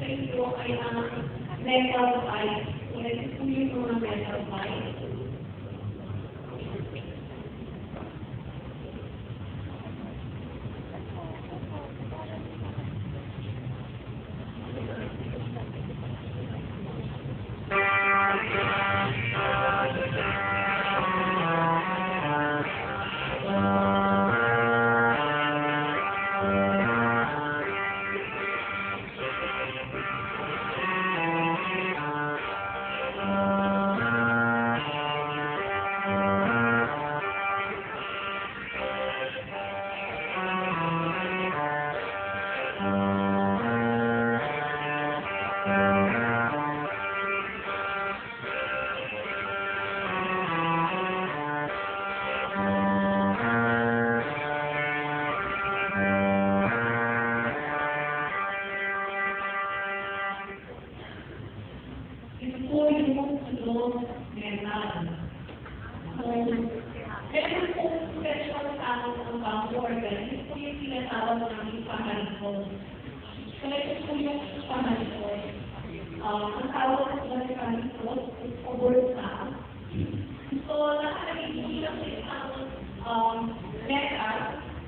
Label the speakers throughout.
Speaker 1: sa inyo ay ang metal pipe. So, ito po yung mga metal pipe. Ito po yung tulong mental. So, meron po special sa akin ang bangko organ. Ito po yung tinatawag namin pahalipon. So, ito po yung pahalipon. Ang tawag ko sa pahalipon is overtime. So, nakalagay lang sa isang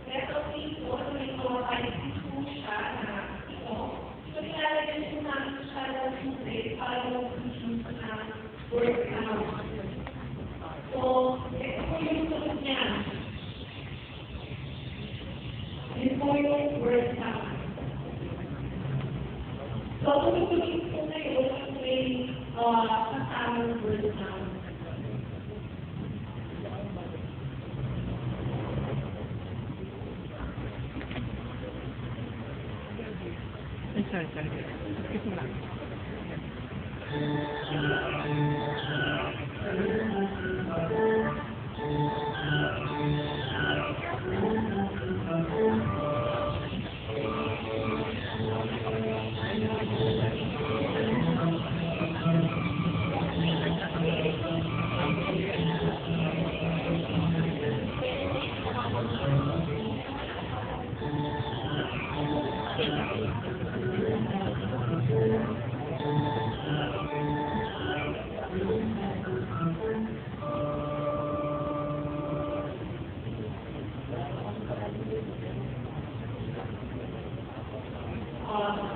Speaker 1: metal piece po. So, ito ay po siya na ito. So, nilalagyan po namin siya ng sulit para mag-issue na work out. So, ito po yung sunod niya. Ito po yung work out. So, tuloy-tuloy po ngayon yung may kasamang work out.
Speaker 2: Sorry. Excuse me lang.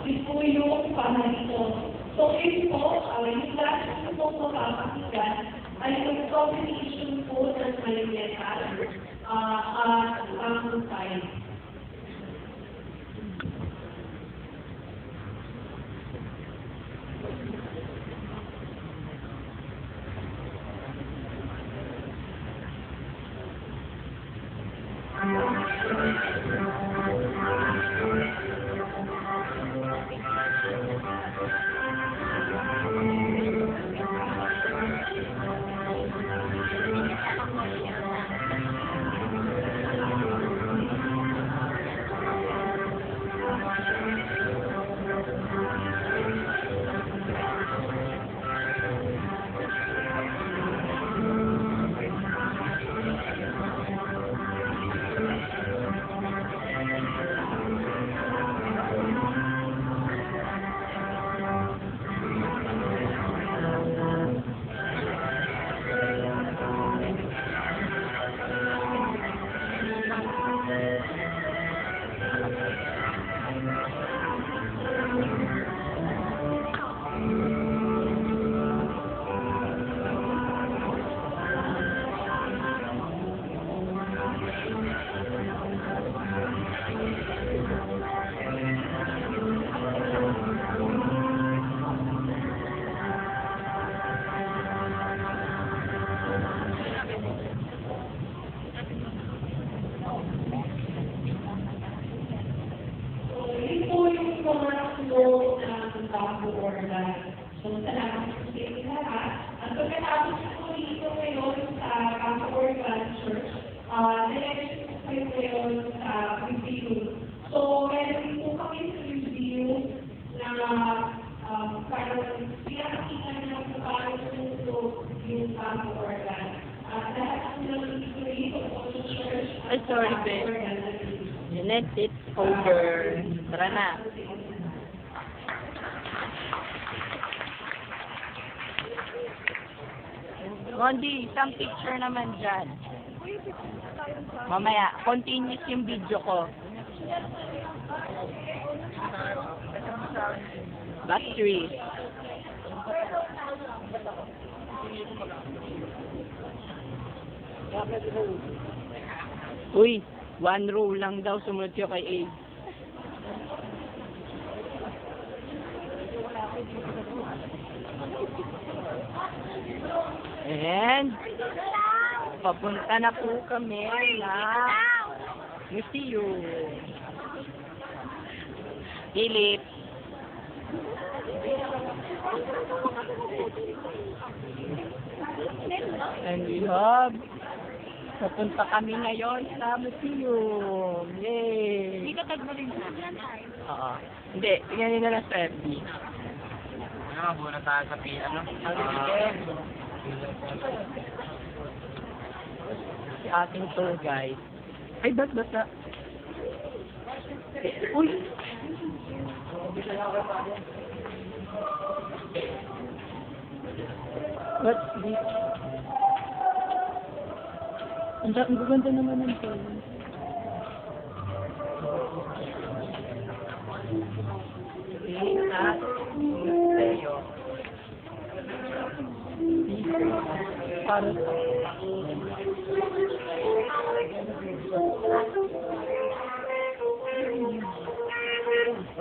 Speaker 1: Ito po yung pahalipon. So, ito po, yung last po mapapakinggan ay yung combination po ng may metal. ang side. So, salamat po sa inyo lahat. At pagkatapos po dito ngayon sa Campo Organ Church, na-election po kayo ngayon sa review. So, meron po kami sa review na parang pinakita na po paano po yung Campo Organ. At lahat po ng dito po sa church.
Speaker 2: Ay, sorry, babe. Jeanette, it's over. Tara na. Gondi, isang picture naman dyan. Mamaya, continuous yung video ko. Battery. Uy, one row lang daw sumunod yung kay A. And, papunta na po kami na museum. Philip. And we have, papunta kami ngayon sa museum. Yay!
Speaker 3: Hindi ka tagmarin sa akin.
Speaker 2: Oo. Hindi, tingnan nyo na lang sa FB.
Speaker 4: Ano, muna tayo sa
Speaker 2: Si ating tour guide. Ay, ba't na? Uy! What's this? Ang gaganda naman ng tour. Para sa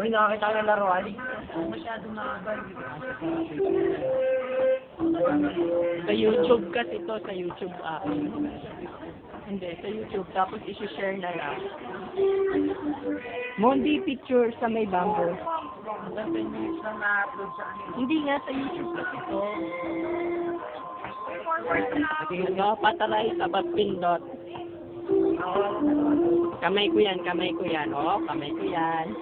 Speaker 4: Uy, nakakita ng laruan.
Speaker 3: Masyadong nakabal.
Speaker 2: Sa YouTube kasi ito, sa YouTube app. Hindi, sa YouTube. Tapos isi-share na lang. Mondi picture sa may bamboo.
Speaker 4: Hanggang 10 minutes lang na-upload sa akin.
Speaker 2: Hindi nga sa YouTube kasi ito. Tingnan ko, pataray sa pindot. Kamay ko yan, kamay ko yan. Oo, kamay ko yan.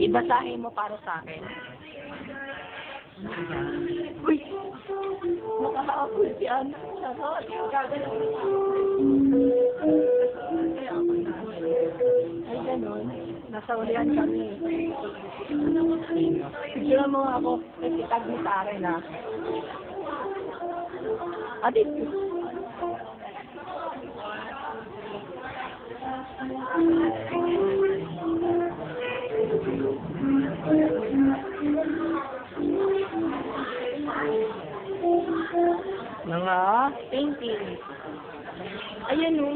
Speaker 2: Ibasahin mo para sa akin. Uy! Nakahapon si Ana. Charot! Ay, ganun. Nasa ulian kami. Picture mo ako. Kasi tag mo sa akin, ha? Adit! painting. Ayan o.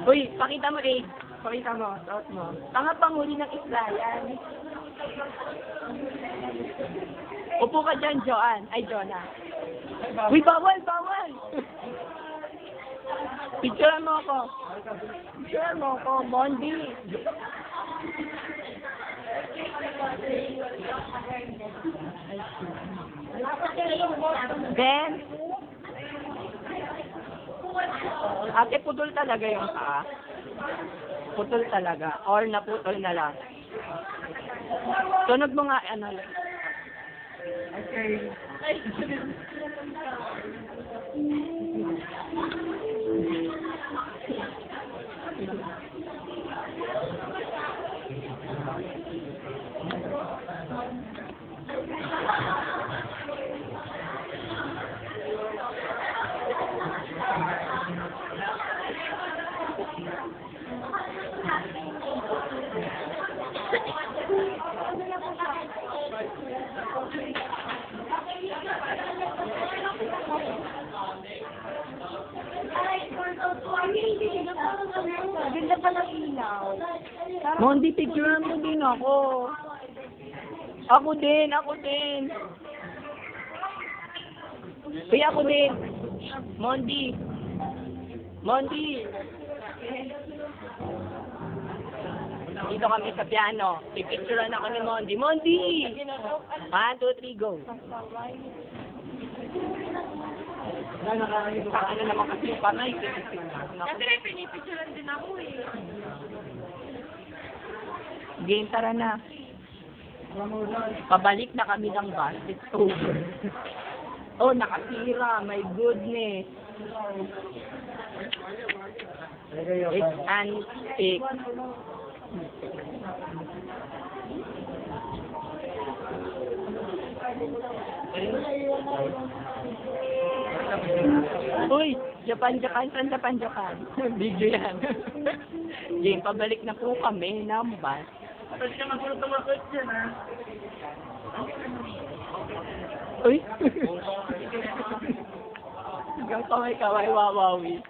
Speaker 2: Uy, pakita mo eh. Pakita mo, suot mo. Tanga panghuli ng isla yan. Upo ka dyan, Joanne. Ay, Jonah. Uy, bawal, bawal! Picturean mo ako. Picturean mo ako, Mondi. Then, ate, putol talaga yung paa. Putol talaga. Or naputol na lang. Tunog mo nga, ano lang.
Speaker 3: Ganda pala ilaw.
Speaker 2: Mondi, picturean mo din ako. Ako din, ako din. Uy, ako din. Mondi. Mondi. Dito kami sa piano. Pipicturean ako ni Mondi. Mondi! 1, 2, 3, go. Ano naman kasi yung panay.
Speaker 3: Kasi may pinipicturean din ako eh.
Speaker 2: Game, tara na. Pabalik na kami ng bus. It's over. Oh, nakatira. My goodness. It's antique. Uy, Japan. Saan Japan? Video yan. Game, pabalik na po kami ng bus.
Speaker 4: Tapos ka magulot ng mga dyan, ha?
Speaker 2: Uy! Hanggang kaway-kaway, wawawi.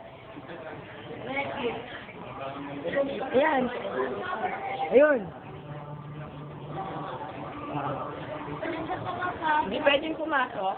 Speaker 2: Ayan. Ayun. Hindi pwedeng pumasok.